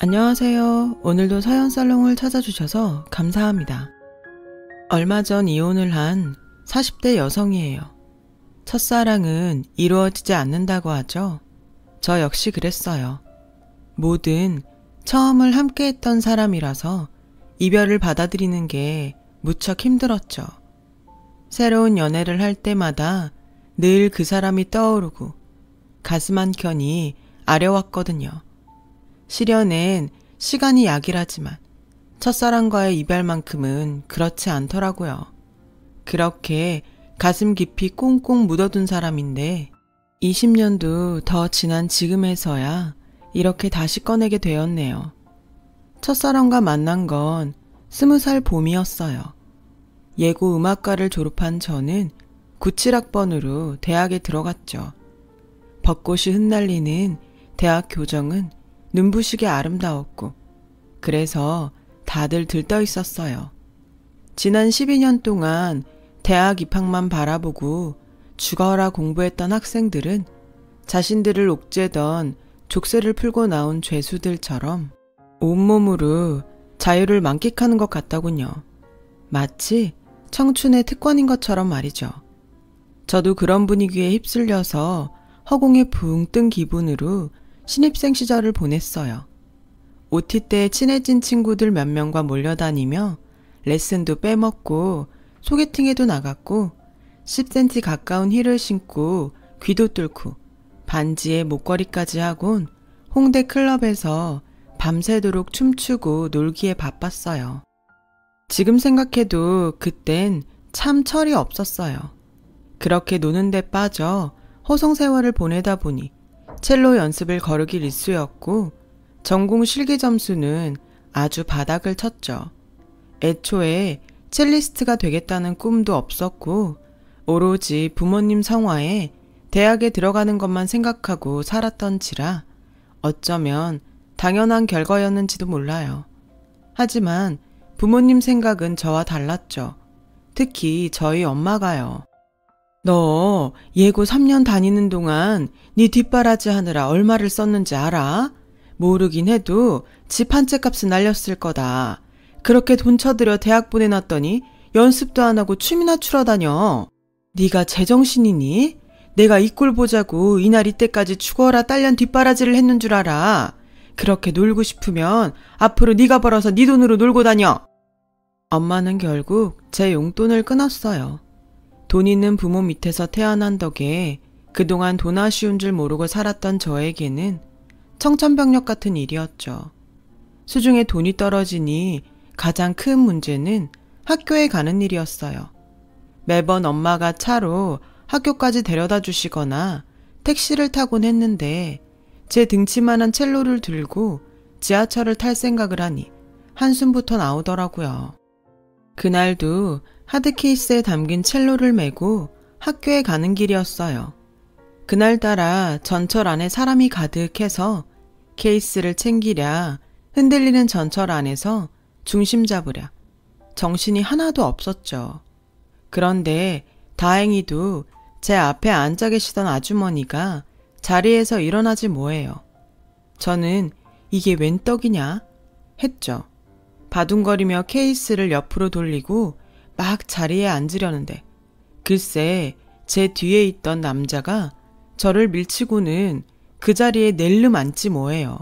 안녕하세요. 오늘도 사연살롱을 찾아주셔서 감사합니다. 얼마 전 이혼을 한 40대 여성이에요. 첫사랑은 이루어지지 않는다고 하죠. 저 역시 그랬어요. 뭐든 처음을 함께했던 사람이라서 이별을 받아들이는 게 무척 힘들었죠. 새로운 연애를 할 때마다 늘 그 사람이 떠오르고 가슴 한켠이 아려왔거든요. 시련엔 시간이 약이라지만 첫사랑과의 이별만큼은 그렇지 않더라고요. 그렇게 가슴 깊이 꽁꽁 묻어둔 사람인데 20년도 더 지난 지금에서야 이렇게 다시 꺼내게 되었네요. 첫사랑과 만난 건 20살 봄이었어요. 예고 음악과를 졸업한 저는 97학번으로 대학에 들어갔죠. 벚꽃이 흩날리는 대학 교정은 눈부시게 아름다웠고 그래서 다들 들떠 있었어요. 지난 12년 동안 대학 입학만 바라보고 죽어라 공부했던 학생들은 자신들을 옥죄던 족쇄를 풀고 나온 죄수들처럼 온몸으로 자유를 만끽하는 것 같더군요. 마치 청춘의 특권인 것처럼 말이죠. 저도 그런 분위기에 휩쓸려서 허공에 붕 뜬 기분으로 신입생 시절을 보냈어요. OT 때 친해진 친구들 몇 명과 몰려다니며 레슨도 빼먹고 소개팅에도 나갔고 10cm 가까운 힐을 신고 귀도 뚫고 반지에 목걸이까지 하곤 홍대 클럽에서 밤새도록 춤추고 놀기에 바빴어요. 지금 생각해도 그땐 참 철이 없었어요. 그렇게 노는 데 빠져 호성세월을 보내다 보니 첼로 연습을 거르길 일쑤였고 전공 실기 점수는 아주 바닥을 쳤죠. 애초에 첼리스트가 되겠다는 꿈도 없었고 오로지 부모님 성화에 대학에 들어가는 것만 생각하고 살았던지라 어쩌면 당연한 결과였는지도 몰라요. 하지만 부모님 생각은 저와 달랐죠. 특히 저희 엄마가요. 너 예고 3년 다니는 동안 네 뒷바라지 하느라 얼마를 썼는지 알아? 모르긴 해도 집 한 채 값은 날렸을 거다. 그렇게 돈 쳐들여 대학 보내놨더니 연습도 안 하고 춤이나 추러 다녀. 네가 제정신이니? 내가 이 꼴 보자고 이날 이때까지 죽어라 딸년 뒷바라지를 했는 줄 알아. 그렇게 놀고 싶으면 앞으로 네가 벌어서 네 돈으로 놀고 다녀. 엄마는 결국 제 용돈을 끊었어요. 돈 있는 부모 밑에서 태어난 덕에 그동안 돈 아쉬운 줄 모르고 살았던 저에게는 청천벽력 같은 일이었죠. 수중에 돈이 떨어지니 가장 큰 문제는 학교에 가는 일이었어요. 매번 엄마가 차로 학교까지 데려다 주시거나 택시를 타곤 했는데 제 등치만한 첼로를 들고 지하철을 탈 생각을 하니 한숨부터 나오더라고요. 그날도 하드케이스에 담긴 첼로를 메고 학교에 가는 길이었어요. 그날따라 전철 안에 사람이 가득해서 케이스를 챙기랴 흔들리는 전철 안에서 중심 잡으랴 정신이 하나도 없었죠. 그런데 다행히도 제 앞에 앉아 계시던 아주머니가 자리에서 일어나지 뭐예요. 저는 이게 웬 떡이냐 했죠. 바둥거리며 케이스를 옆으로 돌리고 막 자리에 앉으려는데 글쎄 제 뒤에 있던 남자가 저를 밀치고는 그 자리에 낼름 앉지 뭐예요.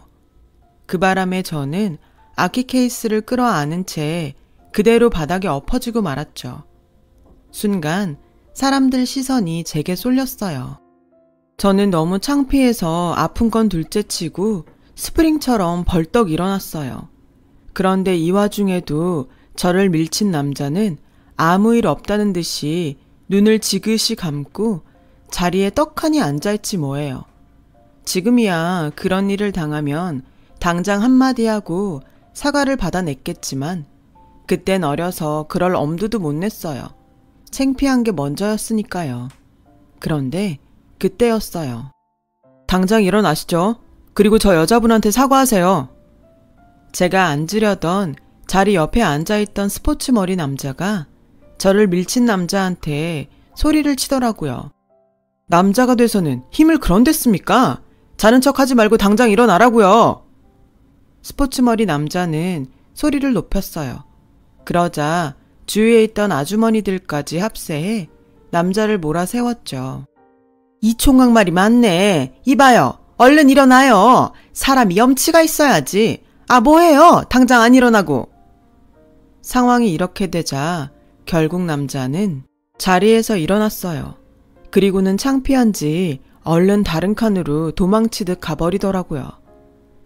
그 바람에 저는 악기 케이스를 끌어안은 채 그대로 바닥에 엎어지고 말았죠. 순간 사람들 시선이 제게 쏠렸어요. 저는 너무 창피해서 아픈 건 둘째치고 스프링처럼 벌떡 일어났어요. 그런데 이 와중에도 저를 밀친 남자는 아무 일 없다는 듯이 눈을 지그시 감고 자리에 떡하니 앉아있지 뭐예요. 지금이야 그런 일을 당하면 당장 한마디 하고 사과를 받아냈겠지만 그땐 어려서 그럴 엄두도 못 냈어요. 창피한 게 먼저였으니까요. 그런데 그때였어요. 당장 일어나시죠. 그리고 저 여자분한테 사과하세요. 제가 앉으려던 자리 옆에 앉아있던 스포츠 머리 남자가 저를 밀친 남자한테 소리를 치더라고요. 남자가 돼서는 힘을 그런 데 씁니까? 자는 척 하지 말고 당장 일어나라고요. 스포츠머리 남자는 소리를 높였어요. 그러자 주위에 있던 아주머니들까지 합세해 남자를 몰아세웠죠. 이 총각 말이 맞네. 이봐요. 얼른 일어나요. 사람이 염치가 있어야지. 아, 뭐해요? 당장 안 일어나고. 상황이 이렇게 되자 결국 남자는 자리에서 일어났어요. 그리고는 창피한지 얼른 다른 칸으로 도망치듯 가버리더라고요.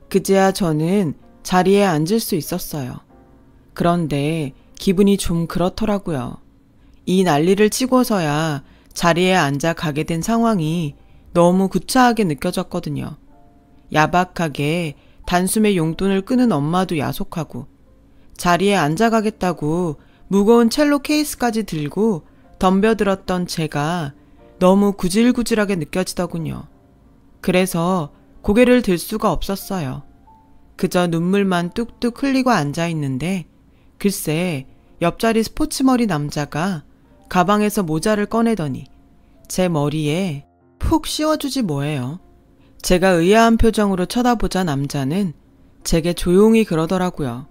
그제야 저는 자리에 앉을 수 있었어요. 그런데 기분이 좀 그렇더라고요. 이 난리를 치고서야 자리에 앉아 가게 된 상황이 너무 구차하게 느껴졌거든요. 야박하게 단숨에 용돈을 끄는 엄마도 야속하고 자리에 앉아가겠다고 무거운 첼로 케이스까지 들고 덤벼들었던 제가 너무 구질구질하게 느껴지더군요. 그래서 고개를 들 수가 없었어요. 그저 눈물만 뚝뚝 흘리고 앉아있는데 글쎄 옆자리 스포츠머리 남자가 가방에서 모자를 꺼내더니 제 머리에 푹 씌워주지 뭐예요. 제가 의아한 표정으로 쳐다보자 남자는 제게 조용히 그러더라고요.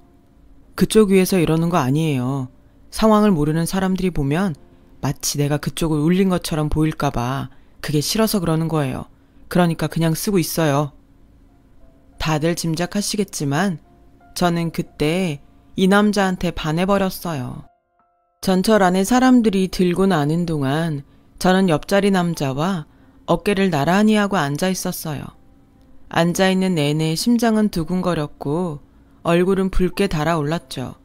그쪽 위에서 이러는 거 아니에요. 상황을 모르는 사람들이 보면 마치 내가 그쪽을 울린 것처럼 보일까봐 그게 싫어서 그러는 거예요. 그러니까 그냥 쓰고 있어요. 다들 짐작하시겠지만 저는 그때 이 남자한테 반해버렸어요. 전철 안에 사람들이 들고 나는 동안 저는 옆자리 남자와 어깨를 나란히 하고 앉아 있었어요. 앉아있는 내내 심장은 두근거렸고 얼굴은 붉게 달아올랐죠.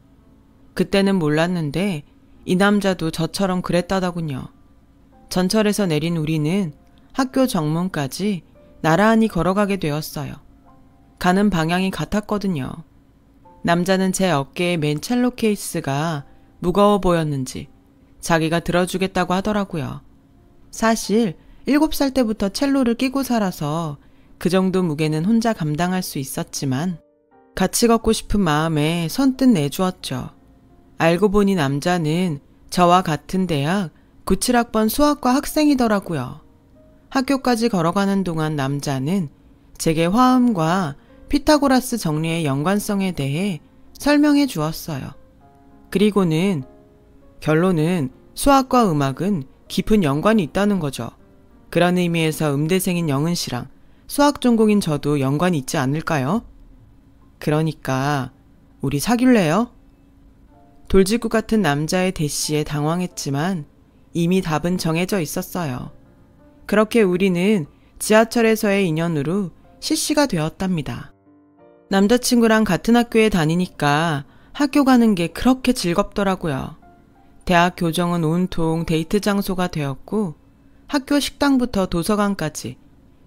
그때는 몰랐는데 이 남자도 저처럼 그랬다더군요. 전철에서 내린 우리는 학교 정문까지 나란히 걸어가게 되었어요. 가는 방향이 같았거든요. 남자는 제 어깨에 맨 첼로 케이스가 무거워 보였는지 자기가 들어주겠다고 하더라고요. 사실 7살 때부터 첼로를 끼고 살아서 그 정도 무게는 혼자 감당할 수 있었지만 같이 걷고 싶은 마음에 선뜻 내주었죠. 알고 보니 남자는 저와 같은 대학 97학번 수학과 학생이더라고요. 학교까지 걸어가는 동안 남자는 제게 화음과 피타고라스 정리의 연관성에 대해 설명해 주었어요. 그리고는 결론은 수학과 음악은 깊은 연관이 있다는 거죠. 그런 의미에서 음대생인 영은 씨랑 수학 전공인 저도 연관이 있지 않을까요? 그러니까 우리 사귈래요? 돌직구 같은 남자의 대시에 당황했지만 이미 답은 정해져 있었어요. 그렇게 우리는 지하철에서의 인연으로 CC가 되었답니다. 남자친구랑 같은 학교에 다니니까 학교 가는 게 그렇게 즐겁더라고요. 대학 교정은 온통 데이트 장소가 되었고 학교 식당부터 도서관까지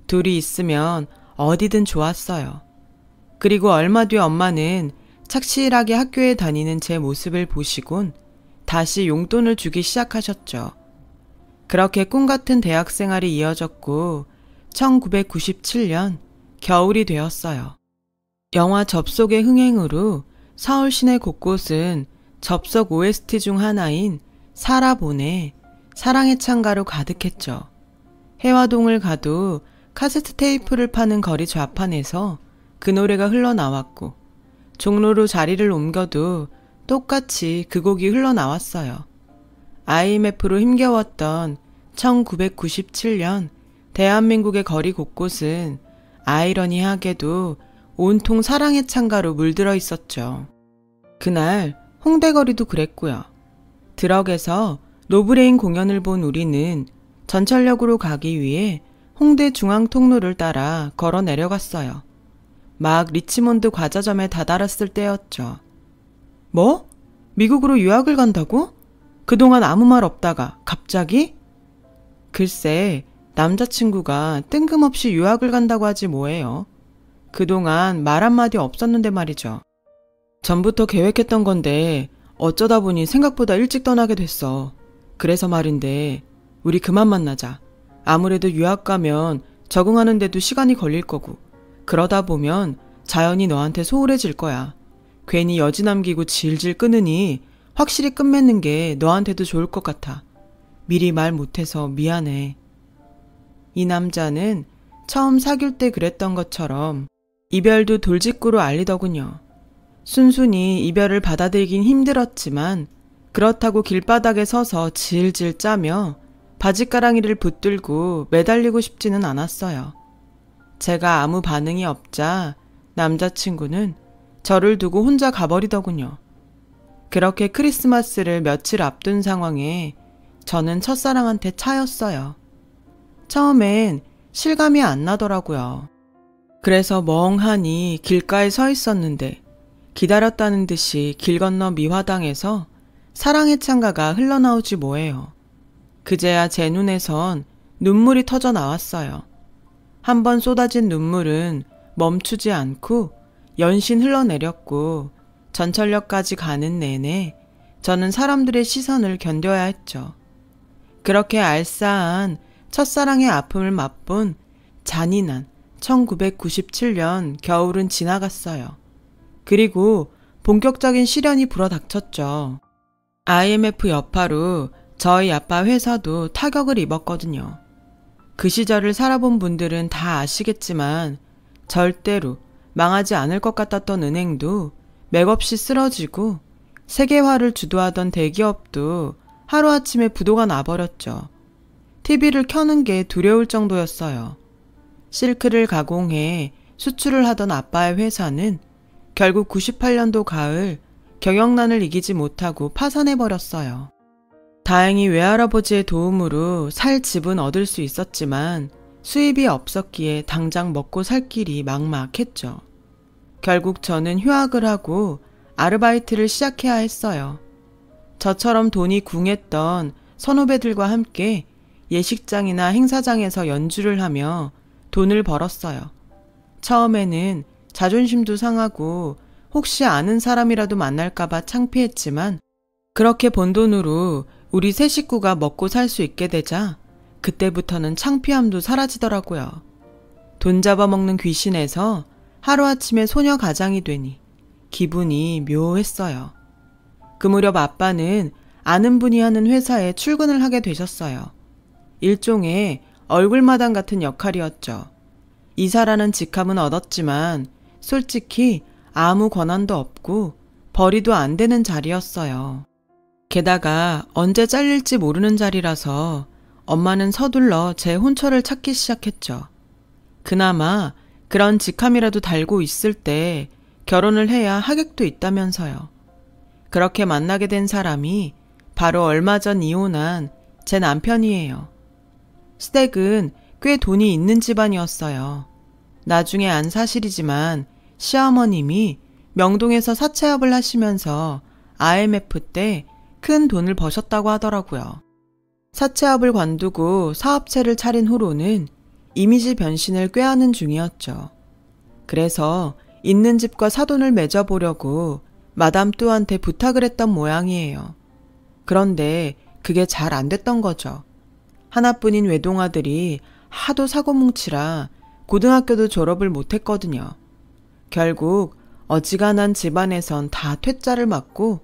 둘이 있으면 어디든 좋았어요. 그리고 얼마 뒤 엄마는 착실하게 학교에 다니는 제 모습을 보시곤 다시 용돈을 주기 시작하셨죠. 그렇게 꿈같은 대학 생활이 이어졌고 1997년 겨울이 되었어요. 영화 접속의 흥행으로 서울 시내 곳곳은 접속 OST 중 하나인 사라본의 사랑의 창가로 가득했죠. 해화동을 가도 카세트 테이프를 파는 거리 좌판에서 그 노래가 흘러나왔고 종로로 자리를 옮겨도 똑같이 그 곡이 흘러나왔어요. IMF로 힘겨웠던 1997년 대한민국의 거리 곳곳은 아이러니하게도 온통 사랑의 창가로 물들어 있었죠. 그날 홍대거리도 그랬고요. 드럭에서 노브레인 공연을 본 우리는 전철역으로 가기 위해 홍대 중앙통로를 따라 걸어 내려갔어요. 막 리치몬드 과자점에 다다랐을 때였죠. 뭐? 미국으로 유학을 간다고? 그동안 아무 말 없다가 갑자기? 글쎄, 남자친구가 뜬금없이 유학을 간다고 하지 뭐예요. 그동안 말 한마디 없었는데 말이죠. 전부터 계획했던 건데 어쩌다 보니 생각보다 일찍 떠나게 됐어. 그래서 말인데 우리 그만 만나자. 아무래도 유학 가면 적응하는데도 시간이 걸릴 거고 그러다 보면 자연히 너한테 소홀해질 거야. 괜히 여지 남기고 질질 끄느니 확실히 끝맺는 게 너한테도 좋을 것 같아. 미리 말 못해서 미안해. 이 남자는 처음 사귈 때 그랬던 것처럼 이별도 돌직구로 알리더군요. 순순히 이별을 받아들이긴 힘들었지만 그렇다고 길바닥에 서서 질질 짜며 바지가랑이를 붙들고 매달리고 싶지는 않았어요. 제가 아무 반응이 없자 남자친구는 저를 두고 혼자 가버리더군요. 그렇게 크리스마스를 며칠 앞둔 상황에 저는 첫사랑한테 차였어요. 처음엔 실감이 안 나더라고요. 그래서 멍하니 길가에 서 있었는데 기다렸다는 듯이 길 건너 미화당에서 사랑의 창가가 흘러나오지 뭐예요. 그제야 제 눈에선 눈물이 터져 나왔어요. 한 번 쏟아진 눈물은 멈추지 않고 연신 흘러내렸고 전철역까지 가는 내내 저는 사람들의 시선을 견뎌야 했죠. 그렇게 알싸한 첫사랑의 아픔을 맛본 잔인한 1997년 겨울은 지나갔어요. 그리고 본격적인 시련이 불어닥쳤죠. IMF 여파로 저희 아빠 회사도 타격을 입었거든요. 그 시절을 살아본 분들은 다 아시겠지만 절대로 망하지 않을 것 같았던 은행도 맥없이 쓰러지고 세계화를 주도하던 대기업도 하루아침에 부도가 나버렸죠. TV를 켜는 게 두려울 정도였어요. 실크를 가공해 수출을 하던 아빠의 회사는 결국 98년도 가을 경영난을 이기지 못하고 파산해버렸어요. 다행히 외할아버지의 도움으로 살 집은 얻을 수 있었지만 수입이 없었기에 당장 먹고 살 길이 막막했죠. 결국 저는 휴학을 하고 아르바이트를 시작해야 했어요. 저처럼 돈이 궁했던 선후배들과 함께 예식장이나 행사장에서 연주를 하며 돈을 벌었어요. 처음에는 자존심도 상하고 혹시 아는 사람이라도 만날까봐 창피했지만 그렇게 번 돈으로 우리 세 식구가 먹고 살 수 있게 되자 그때부터는 창피함도 사라지더라고요. 돈 잡아먹는 귀신에서 하루아침에 소녀 가장이 되니 기분이 묘했어요. 그 무렵 아빠는 아는 분이 하는 회사에 출근을 하게 되셨어요. 일종의 얼굴마담 같은 역할이었죠. 이사라는 직함은 얻었지만 솔직히 아무 권한도 없고 벌이도 안 되는 자리였어요. 게다가 언제 잘릴지 모르는 자리라서 엄마는 서둘러 제 혼처를 찾기 시작했죠. 그나마 그런 직함이라도 달고 있을 때 결혼을 해야 하객도 있다면서요. 그렇게 만나게 된 사람이 바로 얼마 전 이혼한 제 남편이에요. 시댁은 꽤 돈이 있는 집안이었어요. 나중에 안 사실이지만 시어머님이 명동에서 사채업을 하시면서 IMF 때 큰 돈을 버셨다고 하더라고요. 사채업을 관두고 사업체를 차린 후로는 이미지 변신을 꾀하는 중이었죠. 그래서 있는 집과 사돈을 맺어보려고 마담 뚜한테 부탁을 했던 모양이에요. 그런데 그게 잘 안 됐던 거죠. 하나뿐인 외동아들이 하도 사고뭉치라 고등학교도 졸업을 못했거든요. 결국 어지간한 집안에선 다 퇴짜를 맞고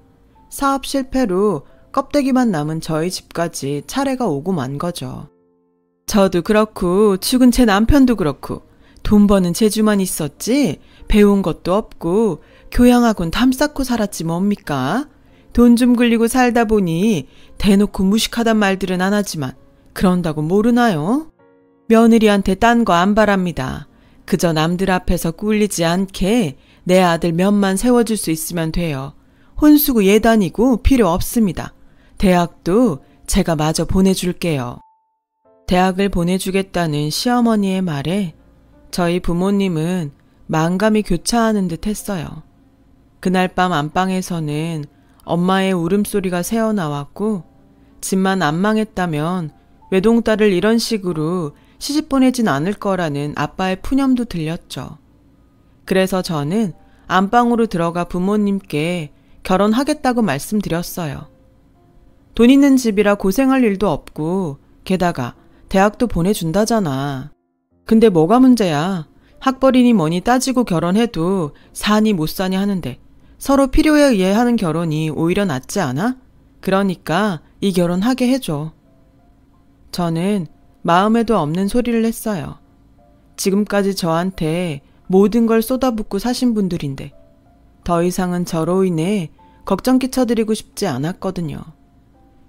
사업 실패로 껍데기만 남은 저희 집까지 차례가 오고 만 거죠. 저도 그렇고 죽은 제 남편도 그렇고 돈 버는 재주만 있었지 배운 것도 없고 교양학원 담 쌓고 살았지 뭡니까? 돈 좀 굴리고 살다 보니 대놓고 무식하단 말들은 안 하지만 그런다고 모르나요? 며느리한테 딴 거 안 바랍니다. 그저 남들 앞에서 꿀리지 않게 내 아들 면만 세워줄 수 있으면 돼요. 혼수고 예단이고 필요 없습니다. 대학도 제가 마저 보내줄게요. 대학을 보내주겠다는 시어머니의 말에 저희 부모님은 만감이 교차하는 듯 했어요. 그날 밤 안방에서는 엄마의 울음소리가 새어나왔고 집만 안 망했다면 외동딸을 이런 식으로 시집 보내진 않을 거라는 아빠의 푸념도 들렸죠. 그래서 저는 안방으로 들어가 부모님께 결혼하겠다고 말씀드렸어요. 돈 있는 집이라 고생할 일도 없고 게다가 대학도 보내준다잖아. 근데 뭐가 문제야. 학벌이니 뭐니 따지고 결혼해도 사니 못 사니 하는데 서로 필요에 의해 하는 결혼이 오히려 낫지 않아? 그러니까 이 결혼 하게 해줘. 저는 마음에도 없는 소리를 했어요. 지금까지 저한테 모든 걸 쏟아붓고 사신 분들인데 더 이상은 저로 인해 걱정 끼쳐드리고 싶지 않았거든요.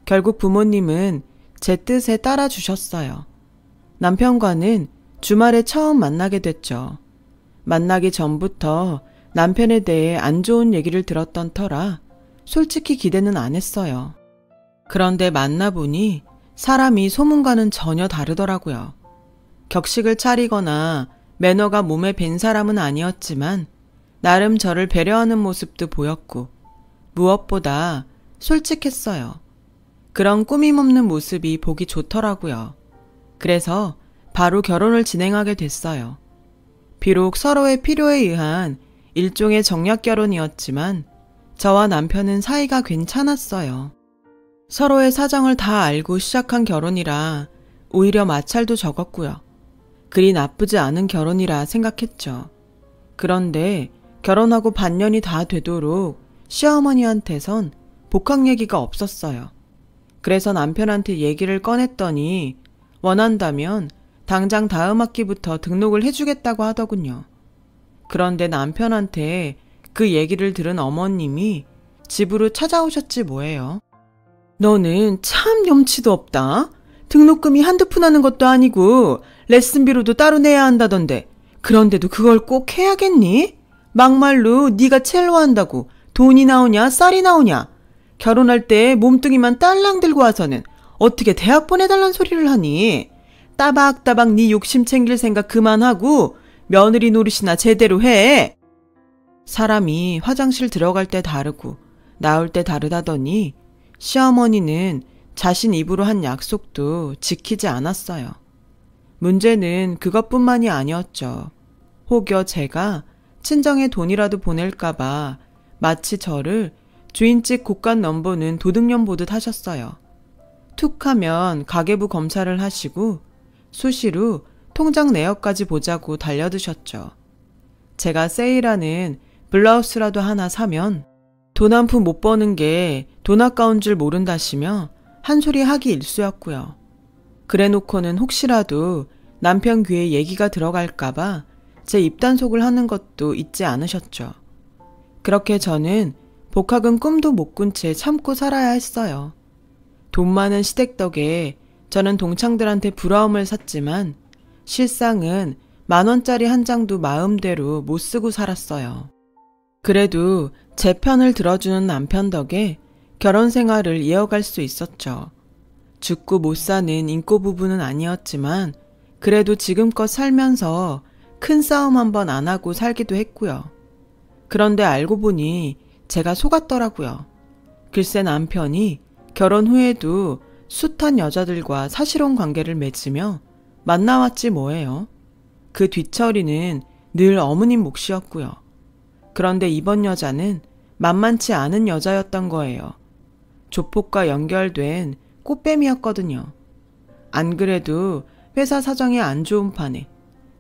결국 부모님은 제 뜻에 따라주셨어요. 남편과는 주말에 처음 만나게 됐죠. 만나기 전부터 남편에 대해 안 좋은 얘기를 들었던 터라 솔직히 기대는 안 했어요. 그런데 만나보니 사람이 소문과는 전혀 다르더라고요. 격식을 차리거나 매너가 몸에 밴 사람은 아니었지만 나름 저를 배려하는 모습도 보였고 무엇보다 솔직했어요. 그런 꾸밈 없는 모습이 보기 좋더라고요. 그래서 바로 결혼을 진행하게 됐어요. 비록 서로의 필요에 의한 일종의 정략 결혼이었지만 저와 남편은 사이가 괜찮았어요. 서로의 사정을 다 알고 시작한 결혼이라 오히려 마찰도 적었고요. 그리 나쁘지 않은 결혼이라 생각했죠. 그런데 결혼하고 반년이 다 되도록 시어머니한테선 복학 얘기가 없었어요. 그래서 남편한테 얘기를 꺼냈더니 원한다면 당장 다음 학기부터 등록을 해주겠다고 하더군요. 그런데 남편한테 그 얘기를 들은 어머님이 집으로 찾아오셨지 뭐예요. 너는 참 염치도 없다. 등록금이 한두 푼 하는 것도 아니고 레슨비로도 따로 내야 한다던데 그런데도 그걸 꼭 해야겠니? 막말로 네가 첼로 한다고 돈이 나오냐 쌀이 나오냐. 결혼할 때 몸뚱이만 딸랑 들고 와서는 어떻게 대학 보내달란 소리를 하니. 따박따박 네 욕심 챙길 생각 그만하고 며느리 노릇이나 제대로 해. 사람이 화장실 들어갈 때 다르고 나올 때 다르다더니 시어머니는 자신 입으로 한 약속도 지키지 않았어요. 문제는 그것뿐만이 아니었죠. 혹여 제가 친정에 돈이라도 보낼까봐 마치 저를 주인집 곳간 넘보는 도둑년 보듯 하셨어요. 툭 하면 가계부 검사를 하시고 수시로 통장 내역까지 보자고 달려드셨죠. 제가 세일하는 블라우스라도 하나 사면 돈 한 푼 못 버는 게 돈 아까운 줄 모른다시며 한 소리 하기 일쑤였고요. 그래놓고는 혹시라도 남편 귀에 얘기가 들어갈까봐 제 입단속을 하는 것도 잊지 않으셨죠. 그렇게 저는 복학은 꿈도 못 꾼 채 참고 살아야 했어요. 돈 많은 시댁 덕에 저는 동창들한테 부러움을 샀지만 실상은 10,000원짜리 한 장도 마음대로 못 쓰고 살았어요. 그래도 제 편을 들어주는 남편 덕에 결혼 생활을 이어갈 수 있었죠. 죽고 못 사는 인꼬 부부는 아니었지만 그래도 지금껏 살면서 큰 싸움 한번 안 하고 살기도 했고요. 그런데 알고 보니 제가 속았더라고요. 글쎄 남편이 결혼 후에도 숱한 여자들과 사실혼 관계를 맺으며 만나왔지 뭐예요. 그 뒤처리는 늘 어머님 몫이었고요. 그런데 이번 여자는 만만치 않은 여자였던 거예요. 조폭과 연결된 꽃뱀이었거든요. 안 그래도 회사 사정이 안 좋은 판에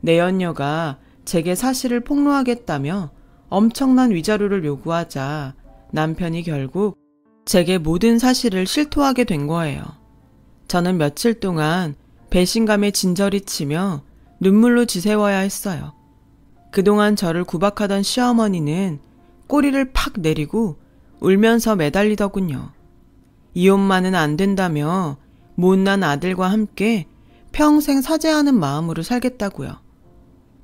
내연녀가 제게 사실을 폭로하겠다며 엄청난 위자료를 요구하자 남편이 결국 제게 모든 사실을 실토하게 된 거예요. 저는 며칠 동안 배신감에 진저리 치며 눈물로 지새워야 했어요. 그동안 저를 구박하던 시어머니는 꼬리를 팍 내리고 울면서 매달리더군요. 이혼만은 안 된다며 못난 아들과 함께 평생 사죄하는 마음으로 살겠다고요.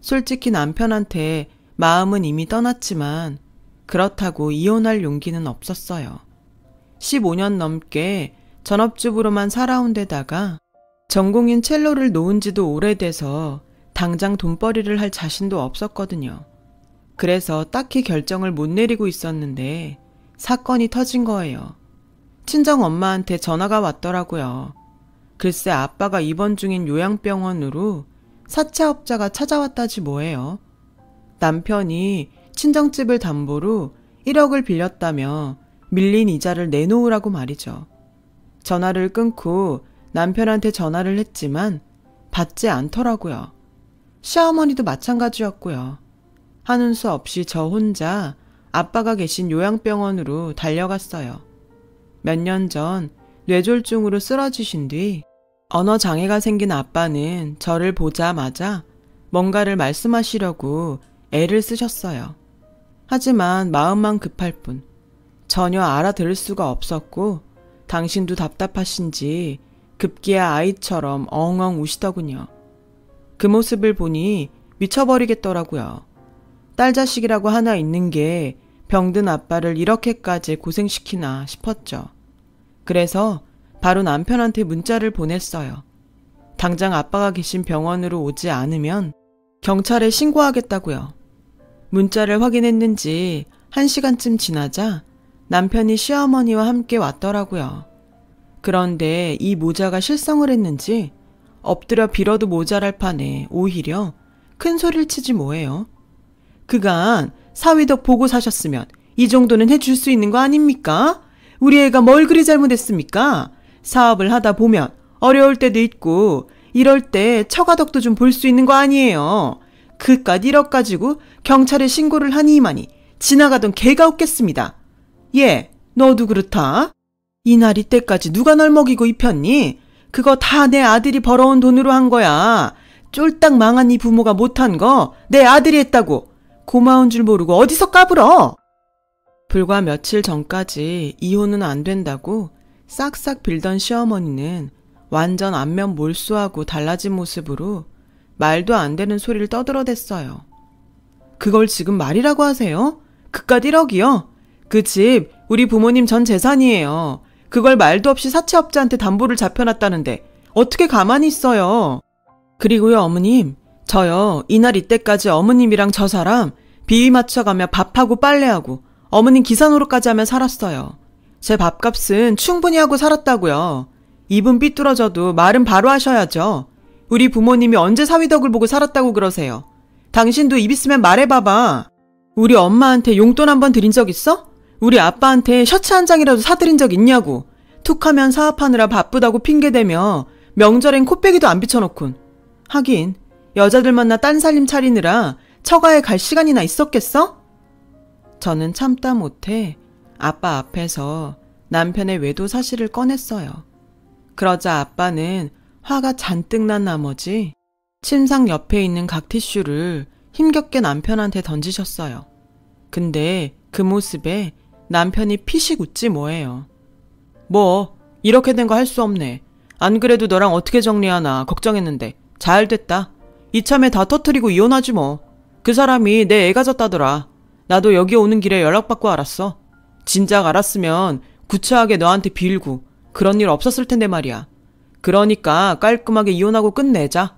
솔직히 남편한테 마음은 이미 떠났지만 그렇다고 이혼할 용기는 없었어요. 15년 넘게 전업주부로만 살아온 데다가 전공인 첼로를 놓은 지도 오래돼서 당장 돈벌이를 할 자신도 없었거든요. 그래서 딱히 결정을 못 내리고 있었는데 사건이 터진 거예요. 친정 엄마한테 전화가 왔더라고요. 글쎄 아빠가 입원 중인 요양병원으로 사채업자가 찾아왔다지 뭐예요. 남편이 친정집을 담보로 1억을 빌렸다며 밀린 이자를 내놓으라고 말이죠. 전화를 끊고 남편한테 전화를 했지만 받지 않더라고요. 시어머니도 마찬가지였고요. 하는 수 없이 저 혼자 아빠가 계신 요양병원으로 달려갔어요. 몇 년 전 뇌졸중으로 쓰러지신 뒤 언어장애가 생긴 아빠는 저를 보자마자 뭔가를 말씀하시려고 애를 쓰셨어요. 하지만 마음만 급할 뿐 전혀 알아들을 수가 없었고 당신도 답답하신지 급기야 아이처럼 엉엉 우시더군요. 그 모습을 보니 미쳐버리겠더라고요. 딸 자식이라고 하나 있는 게 병든 아빠를 이렇게까지 고생시키나 싶었죠. 그래서 바로 남편한테 문자를 보냈어요. 당장 아빠가 계신 병원으로 오지 않으면 경찰에 신고하겠다고요. 문자를 확인했는지 1시간쯤 지나자 남편이 시어머니와 함께 왔더라고요. 그런데 이 모자가 실성을 했는지 엎드려 빌어도 모자랄 판에 오히려 큰 소리를 치지 뭐예요. 그간 사위덕 보고 사셨으면 이 정도는 해줄 수 있는 거 아닙니까? 우리 애가 뭘 그리 잘못했습니까? 사업을 하다 보면 어려울 때도 있고 이럴 때 처가덕도 좀 볼 수 있는 거 아니에요. 그깟 1억 가지고 경찰에 신고를 하니마니 지나가던 개가 없겠습니다. 얘, 너도 그렇다? 이날 이때까지 누가 널 먹이고 입혔니? 그거 다 내 아들이 벌어온 돈으로 한 거야. 쫄딱 망한 이 부모가 못한 거 내 아들이 했다고. 고마운 줄 모르고 어디서 까불어? 불과 며칠 전까지 이혼은 안 된다고 싹싹 빌던 시어머니는 완전 안면 몰수하고 달라진 모습으로 말도 안 되는 소리를 떠들어댔어요. 그걸 지금 말이라고 하세요? 그깟 1억이요? 그 집 우리 부모님 전 재산이에요. 그걸 말도 없이 사채업자한테 담보를 잡혀놨다는데 어떻게 가만히 있어요? 그리고요 어머님, 저요 이날 이때까지 어머님이랑 저 사람 비위 맞춰가며 밥하고 빨래하고 어머님 기사 노릇까지 하며 살았어요. 제 밥값은 충분히 하고 살았다고요. 입은 삐뚤어져도 말은 바로 하셔야죠. 우리 부모님이 언제 사위덕을 보고 살았다고 그러세요. 당신도 입 있으면 말해봐봐. 우리 엄마한테 용돈 한 번 드린 적 있어? 우리 아빠한테 셔츠 한 장이라도 사드린 적 있냐고. 툭하면 사업하느라 바쁘다고 핑계대며 명절엔 코빼기도 안 비춰놓곤. 하긴 여자들 만나 딴 살림 차리느라 처가에 갈 시간이나 있었겠어? 저는 참다 못해 아빠 앞에서 남편의 외도 사실을 꺼냈어요. 그러자 아빠는 화가 잔뜩 난 나머지 침상 옆에 있는 각티슈를 힘겹게 남편한테 던지셨어요. 근데 그 모습에 남편이 피식 웃지 뭐예요. 뭐 이렇게 된 거 할 수 없네. 안 그래도 너랑 어떻게 정리하나 걱정했는데 잘 됐다. 이참에 다 터트리고 이혼하지 뭐. 그 사람이 내 애가 졌다더라. 나도 여기 오는 길에 연락받고 알았어. 진작 알았으면 구차하게 너한테 빌고 그런 일 없었을 텐데 말이야. 그러니까 깔끔하게 이혼하고 끝내자.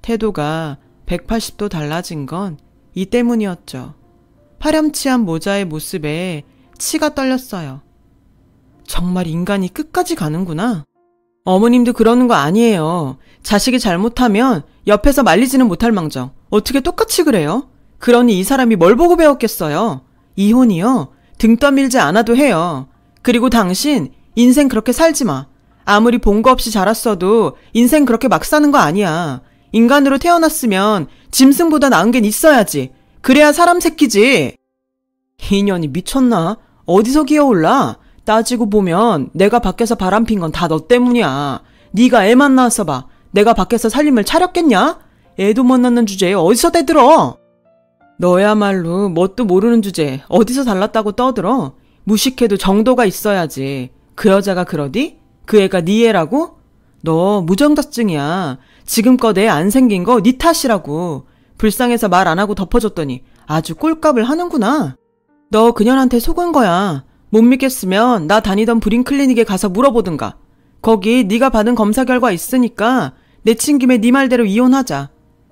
태도가 180도 달라진 건 이 때문이었죠. 파렴치한 모자의 모습에 치가 떨렸어요. 정말 인간이 끝까지 가는구나. 어머님도 그러는 거 아니에요. 자식이 잘못하면 옆에서 말리지는 못할 망정 어떻게 똑같이 그래요? 그러니 이 사람이 뭘 보고 배웠겠어요. 이혼이요? 등 떠밀지 않아도 해요. 그리고 당신 인생 그렇게 살지 마. 아무리 본거 없이 자랐어도 인생 그렇게 막 사는 거 아니야. 인간으로 태어났으면 짐승보다 나은 게 있어야지. 그래야 사람 새끼지. 이년이 미쳤나? 어디서 기어올라? 따지고 보면 내가 밖에서 바람핀 건 다 너 때문이야. 네가 애만 낳았어 봐. 내가 밖에서 살림을 차렸겠냐? 애도 못 낳는 주제에 어디서 대들어? 너야말로 뭣도 모르는 주제에 어디서 달랐다고 떠들어? 무식해도 정도가 있어야지. 그 여자가 그러디? 그 애가 네 애라고? 너 무정자증이야. 지금껏 애 안 생긴 거 네 탓이라고. 불쌍해서 말 안 하고 덮어줬더니 아주 꼴값을 하는구나. 너 그년한테 속은 거야. 못 믿겠으면 나 다니던 브링클리닉에 가서 물어보든가. 거기 네가 받은 검사 결과 있으니까 내친 김에 네 말대로 이혼하자.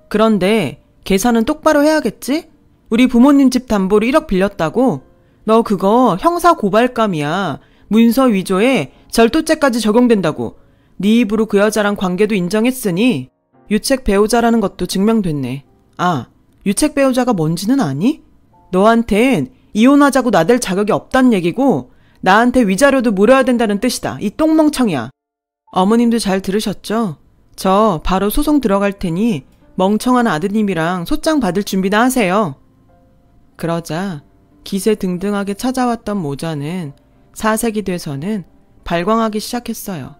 그런데 계산은 똑바로 해야겠지? 우리 부모님 집 담보로 1억 빌렸다고? 너 그거 형사 고발감이야. 문서 위조에 절도죄까지 적용된다고. 네 입으로 그 여자랑 관계도 인정했으니 유책 배우자라는 것도 증명됐네. 아, 유책 배우자가 뭔지는 아니? 너한텐 이혼하자고 나댈 자격이 없단 얘기고 나한테 위자료도 물어야 된다는 뜻이다. 이 똥멍청이야. 어머님도 잘 들으셨죠? 저 바로 소송 들어갈 테니 멍청한 아드님이랑 소장 받을 준비나 하세요. 그러자 기세등등하게 찾아왔던 모자는 사색이 돼서는 발광하기 시작했어요.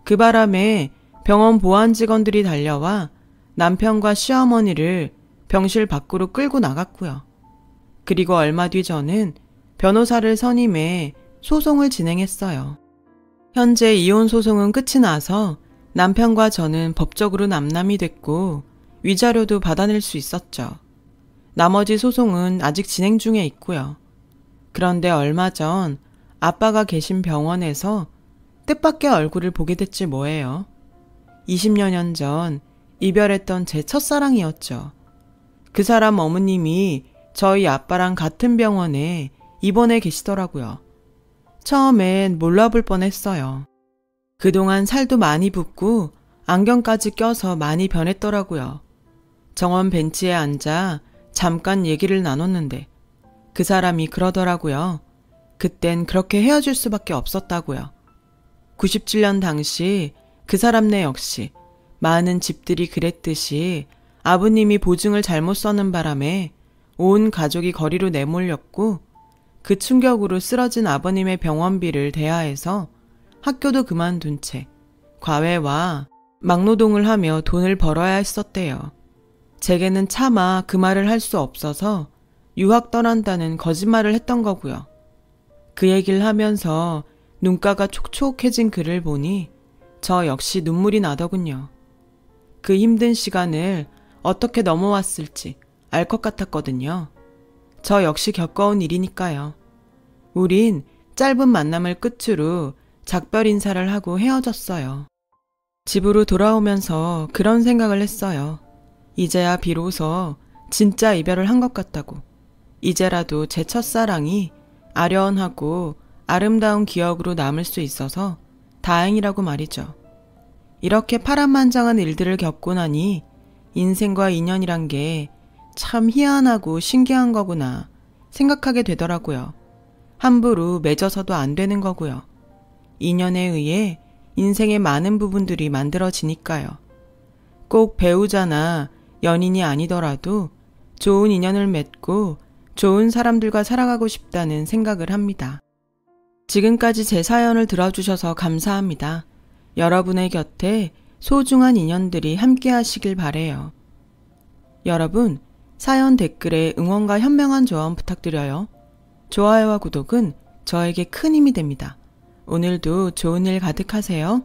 그 바람에 병원 보안 직원들이 달려와 남편과 시어머니를 병실 밖으로 끌고 나갔고요. 그리고 얼마 뒤 저는 변호사를 선임해 소송을 진행했어요. 현재 이혼 소송은 끝이 나서 남편과 저는 법적으로 남남이 됐고 위자료도 받아낼 수 있었죠. 나머지 소송은 아직 진행 중에 있고요. 그런데 얼마 전 아빠가 계신 병원에서 뜻밖의 얼굴을 보게 됐지 뭐예요. 20여 년 전 이별했던 제 첫사랑이었죠. 그 사람 어머님이 저희 아빠랑 같은 병원에 입원해 계시더라고요. 처음엔 몰라볼 뻔했어요. 그동안 살도 많이 붓고 안경까지 껴서 많이 변했더라고요. 정원 벤치에 앉아 잠깐 얘기를 나눴는데 그 사람이 그러더라고요. 그땐 그렇게 헤어질 수밖에 없었다고요. 97년 당시 그 사람네 역시 많은 집들이 그랬듯이 아버님이 보증을 잘못 써는 바람에 온 가족이 거리로 내몰렸고 그 충격으로 쓰러진 아버님의 병원비를 대하해서 학교도 그만둔 채 과외와 막노동을 하며 돈을 벌어야 했었대요. 제게는 차마 그 말을 할 수 없어서 유학 떠난다는 거짓말을 했던 거고요. 그 얘기를 하면서 눈가가 촉촉해진 그를 보니 저 역시 눈물이 나더군요. 그 힘든 시간을 어떻게 넘어왔을지 알 것 같았거든요. 저 역시 겪어온 일이니까요. 우린 짧은 만남을 끝으로 작별 인사를 하고 헤어졌어요. 집으로 돌아오면서 그런 생각을 했어요. 이제야 비로소 진짜 이별을 한 것 같다고. 이제라도 제 첫사랑이 아련하고 아름다운 기억으로 남을 수 있어서 다행이라고 말이죠. 이렇게 파란만장한 일들을 겪고 나니 인생과 인연이란 게 참 희한하고 신기한 거구나 생각하게 되더라고요. 함부로 맺어서도 안 되는 거고요. 인연에 의해 인생의 많은 부분들이 만들어지니까요. 꼭 배우자나 연인이 아니더라도 좋은 인연을 맺고 좋은 사람들과 살아가고 싶다는 생각을 합니다. 지금까지 제 사연을 들어주셔서 감사합니다. 여러분의 곁에 소중한 인연들이 함께 하시길 바래요. 여러분, 사연 댓글에 응원과 현명한 조언 부탁드려요. 좋아요와 구독은 저에게 큰 힘이 됩니다. 오늘도 좋은 일 가득하세요.